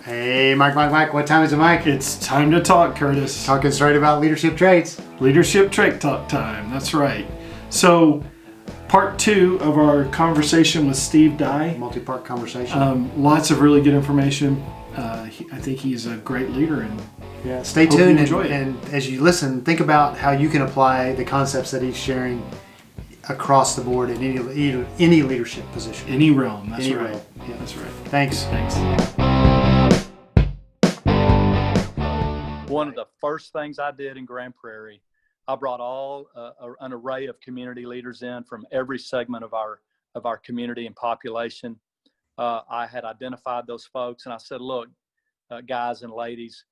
Hey, Mike, what time is it, Mike? It's time to talk, Curtis. Talking straight about leadership traits. Leadership trait talk time, that's right. So, part 2 of our conversation with Steve Dye. Multi-part conversation. Lots of really good information. I think he's a great leader. And yeah, stay tuned and as you listen, think about how you can apply the concepts that he's sharing across the board in any leadership position. Any realm, that's any right. Realm. Yeah, that's right. Thanks. One of the first things I did in Grand Prairie, I brought an array of community leaders in from every segment of our community and population. I had identified those folks and I said, look, guys and ladies,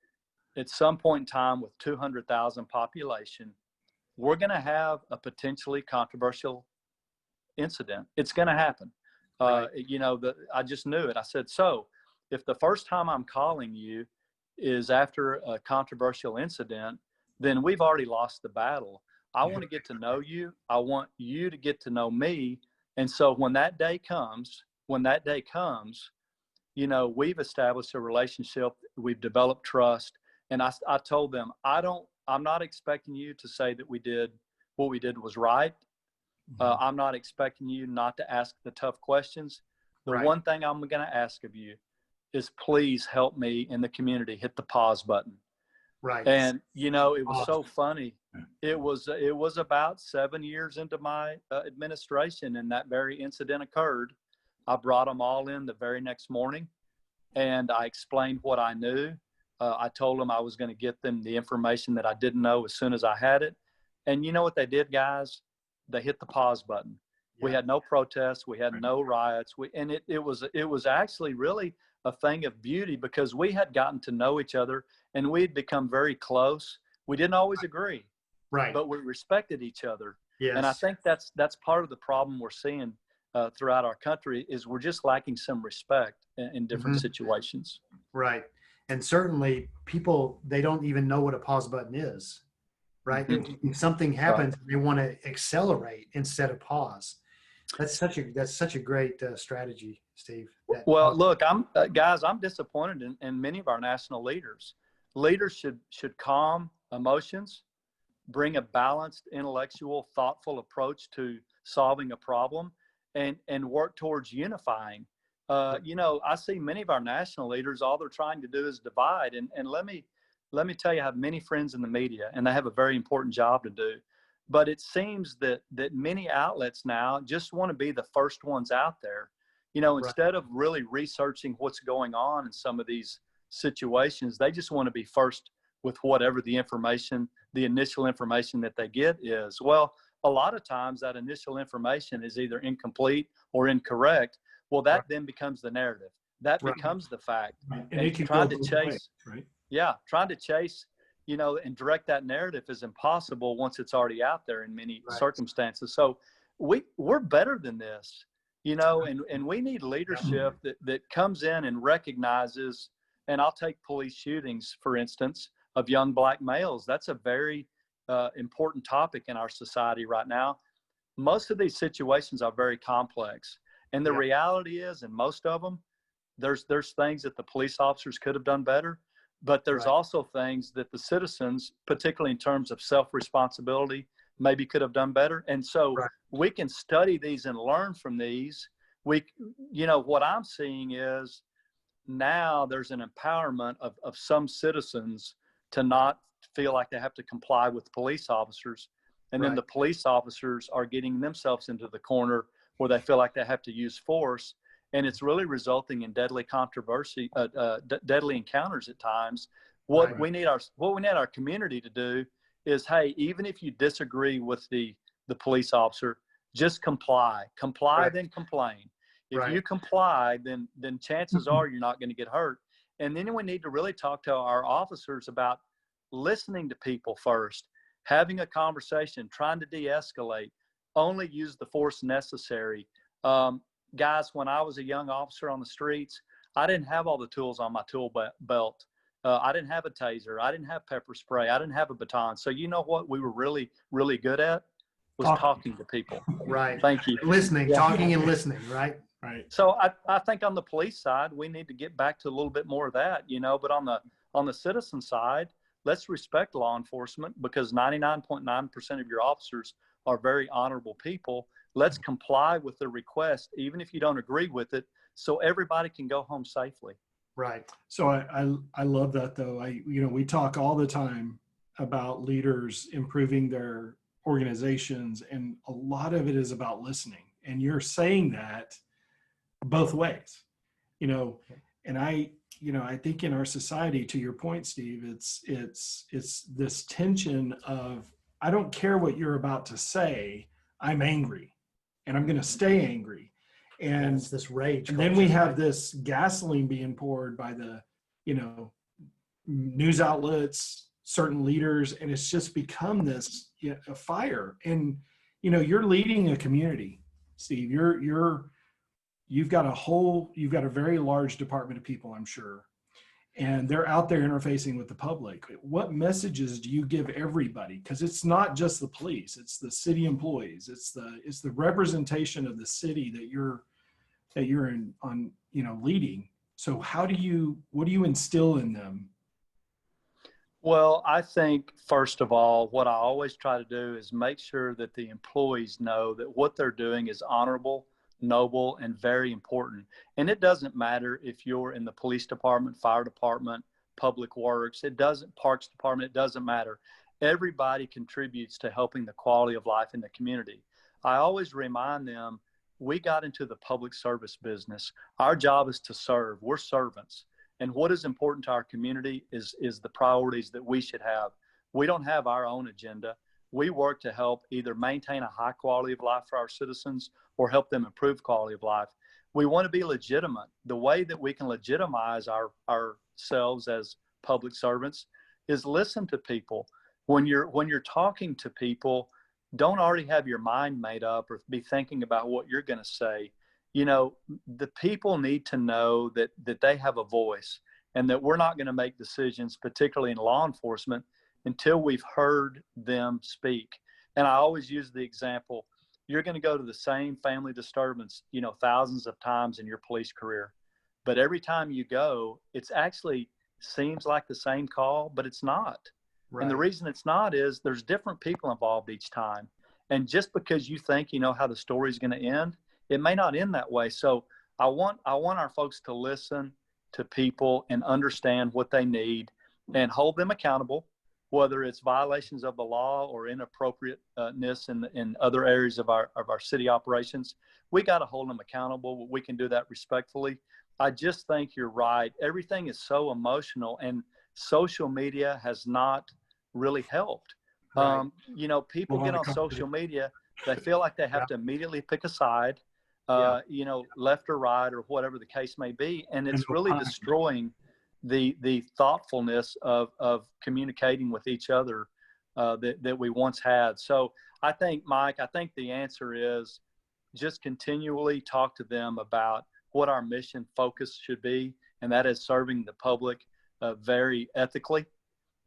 at some point in time with 200,000 population, we're going to have a potentially controversial incident. It's going to happen. Right. I just knew it. I said, so if the first time I'm calling you is after a controversial incident, then we've already lost the battle. I want to get to know you. I want you to get to know me. And so when that day comes, we've established a relationship, we've developed trust. And I told them, I'm not expecting you to say that what we did was right. I'm not expecting you not to ask the tough questions. The one thing I'm going to ask of you is please help me in the community hit the pause button. Right. And it was so funny. It was about 7 years into my administration, and that very incident occurred. I brought them all in the very next morning, and I explained what I knew. I told them I was going to get them the information that I didn't know as soon as I had it. And you know what they did, guys? They hit the pause button. Yeah. We had no protests. We had no riots. It was actually really a thing of beauty because we had gotten to know each other and we had become very close. We didn't always agree, right? But we respected each other. Yes. And I think that's part of the problem we're seeing throughout our country is we're just lacking some respect in different situations. Right. And certainly people, they don't even know what a pause button is, right? Mm-hmm. If something happens, they want to accelerate instead of pause. That's such a great strategy, Steve. Well, look, I'm disappointed in many of our national leaders. Leaders should calm emotions, bring a balanced, intellectual, thoughtful approach to solving a problem, and work towards unifying. I see many of our national leaders, all they're trying to do is divide. And let me tell you, I have many friends in the media, and they have a very important job to do. But it seems that many outlets now just want to be the first ones out there. Instead of really researching what's going on in some of these situations, they just want to be first with whatever the initial information that they get is. Well, a lot of times that initial information is either incomplete or incorrect. Well, that then becomes the narrative. That becomes the fact. Right. And trying to chase, right? Yeah, trying to chase, and direct that narrative is impossible once it's already out there in many circumstances. So we're better than this, and we need leadership that comes in and recognizes, and I'll take police shootings, for instance, of young black males. That's a very important topic in our society right now. Most of these situations are very complex. And the reality is, in most of them, there's things that the police officers could have done better, but there's also things that the citizens, particularly in terms of self-responsibility, maybe could have done better. And so we can study these and learn from these. What I'm seeing is now there's an empowerment of some citizens to not feel like they have to comply with police officers. And then the police officers are getting themselves into the corner where they feel like they have to use force. And it's really resulting in deadly controversy, deadly encounters at times. What we need our community to do is, hey, even if you disagree with the police officer, just comply. Then complain. If you comply, then chances are you're not going to get hurt. And then we need to really talk to our officers about listening to people first, having a conversation, trying to de-escalate, only use the force necessary. Guys, when I was a young officer on the streets, I didn't have all the tools on my tool belt. I didn't have a taser. I didn't have pepper spray. I didn't have a baton. So you know what we were really, really good at was talking to people. Right. Thank you. Listening, talking and listening, right? Right. So I think on the police side, we need to get back to a little bit more of that, but on the citizen side, let's respect law enforcement, because 99.9% of your officers are very honorable people. Let's comply with the request, even if you don't agree with it, so everybody can go home safely. Right. So I love that, though. We talk all the time about leaders improving their organizations, and a lot of it is about listening. And you're saying that both ways, and I think in our society, to your point, Steve, it's this tension of, I don't care what you're about to say, I'm angry and I'm going to stay angry. And it's this rage. And then we have this gasoline being poured by the, news outlets, certain leaders, and it's just become this a fire. And you're leading a community, Steve. You've got a very large department of people, I'm sure, and they're out there interfacing with the public. What messages do you give everybody? Because it's not just the police; it's the city employees. It's the representation of the city that you're leading. So what do you instill in them? Well, I think, first of all, what I always try to do is make sure that the employees know that what they're doing is honorable, noble, and very important. And it doesn't matter if you're in the police department, fire department, public works, parks department, it doesn't matter. Everybody contributes to helping the quality of life in the community. I always remind them, we got into the public service business. Our job is to serve. We're servants. And what is important to our community is the priorities that we should have. We don't have our own agenda. We work to help either maintain a high quality of life for our citizens or help them improve quality of life. We want to be legitimate. The way that we can legitimize ourselves as public servants is listen to people. When you're talking to people, don't already have your mind made up or be thinking about what you're going to say. The people need to know that they have a voice, and that we're not going to make decisions, particularly in law enforcement, until we've heard them speak. And I always use the example, you're going to go to the same family disturbance, thousands of times in your police career. But every time you go, it's actually seems like the same call, but it's not. Right. And the reason it's not is there's different people involved each time. And just because you think you know how the story's going to end, it may not end that way. So I want our folks to listen to people and understand what they need and hold them accountable, whether it's violations of the law or inappropriateness in other areas of our city operations. We got to hold them accountable. We can do that respectfully. I just think you're right. Everything is so emotional, and social media has not really helped. Right. People get on social media, they feel like they have to immediately pick a side, left or right or whatever the case may be. And it's really destroying the thoughtfulness of communicating with each other that we once had. So I think, Mike, the answer is just continually talk to them about what our mission focus should be, and that is serving the public very ethically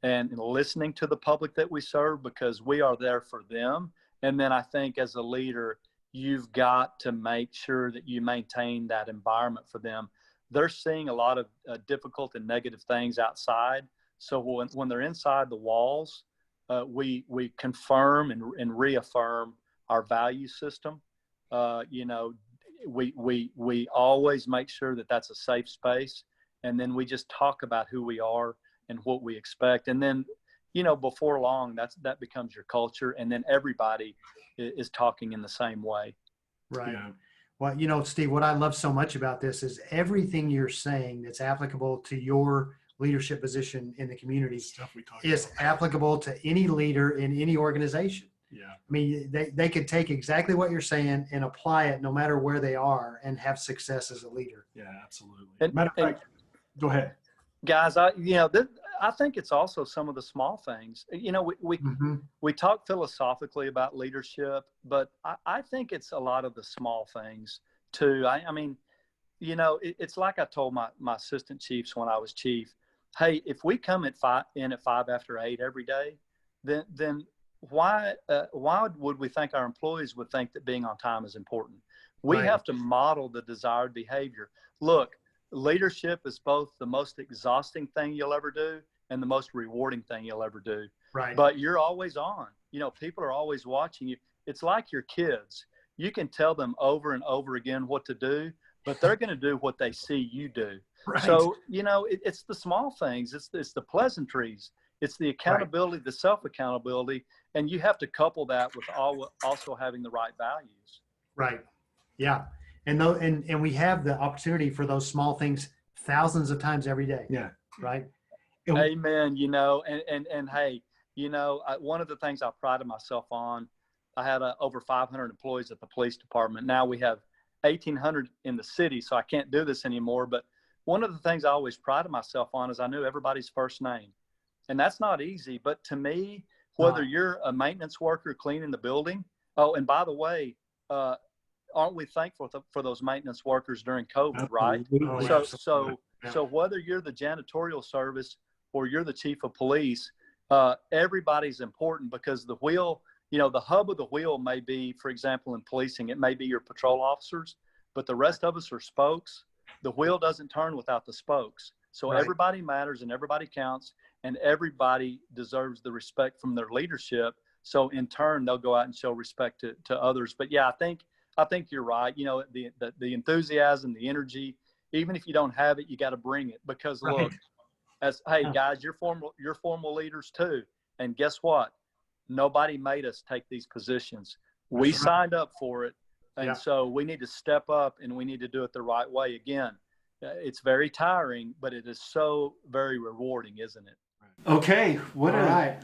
and listening to the public that we serve, because we are there for them. And then I think as a leader, you've got to make sure that you maintain that environment for them. They're seeing a lot of difficult and negative things outside. So when they're inside the walls, we confirm and reaffirm our value system. We always make sure that that's a safe space. And then we just talk about who we are and what we expect. And then, before long, that becomes your culture. And then everybody is talking in the same way. Right. Yeah. Well, Steve, what I love so much about this is everything you're saying that's applicable to your leadership position in the community is applicable to any leader in any organization. Yeah. I mean, they could take exactly what you're saying and apply it no matter where they are and have success as a leader. Yeah, absolutely. Matter of fact, go ahead. Guys, I think it's also some of the small things. We talk philosophically about leadership, but I think it's a lot of the small things too. It's like I told my assistant chiefs when I was chief, hey, if we come at 5 after 8 every day, then why would we think our employees would think that being on time is important? We Right. have to model the desired behavior. Look, leadership is both the most exhausting thing you'll ever do and the most rewarding thing you'll ever do. Right. But you're always on. You know, people are always watching you. It's like your kids. You can tell them over and over again what to do, but they're going to do what they see you do. Right. So, you know, it's the small things. It's the pleasantries. It's the accountability, the self-accountability. And you have to couple that with also having the right values. Right. Yeah. And we have the opportunity for those small things thousands of times every day. Yeah. Right. Amen. You know, and hey, you know, one of the things I prided myself on, I had over 500 employees at the police department. Now we have 1,800 in the city, so I can't do this anymore. But one of the things I always prided myself on is I knew everybody's first name. And that's not easy. But to me, whether you're a maintenance worker cleaning the building, oh, and by the way, aren't we thankful for those maintenance workers during COVID, right? So whether you're the janitorial service or you're the chief of police, everybody's important, because the wheel, you know, the hub of the wheel may be, for example, in policing, it may be your patrol officers, but the rest of us are spokes. The wheel doesn't turn without the spokes. So everybody matters and everybody counts, and everybody deserves the respect from their leadership. So in turn, they'll go out and show respect to others. But yeah, I think you're right. You know, the enthusiasm, the energy, even if you don't have it, you got to bring it, because look, hey guys, you're formal leaders too. And guess what? Nobody made us take these positions. We signed up for it. And so we need to step up, and we need to do it the right way. Again, it's very tiring, but it is so very rewarding, isn't it? Okay. What All right.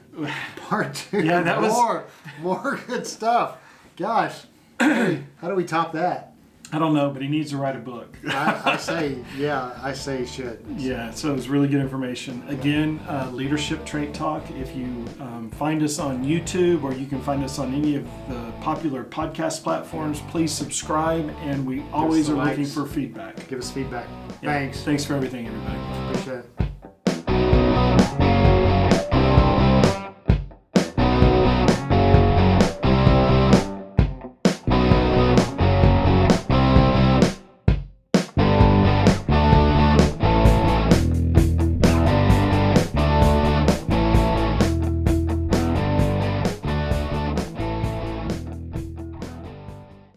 Part 2. Yeah, that was more good stuff. Gosh, how do we top that? I don't know, but he needs to write a book. I say he should. Yeah, so it was really good information. Again, Leadership Trait Talk. If you find us on YouTube, or you can find us on any of the popular podcast platforms, please subscribe, and we always are looking for feedback. Give us feedback. Yeah. Thanks. Thanks for everything, everybody. Appreciate it.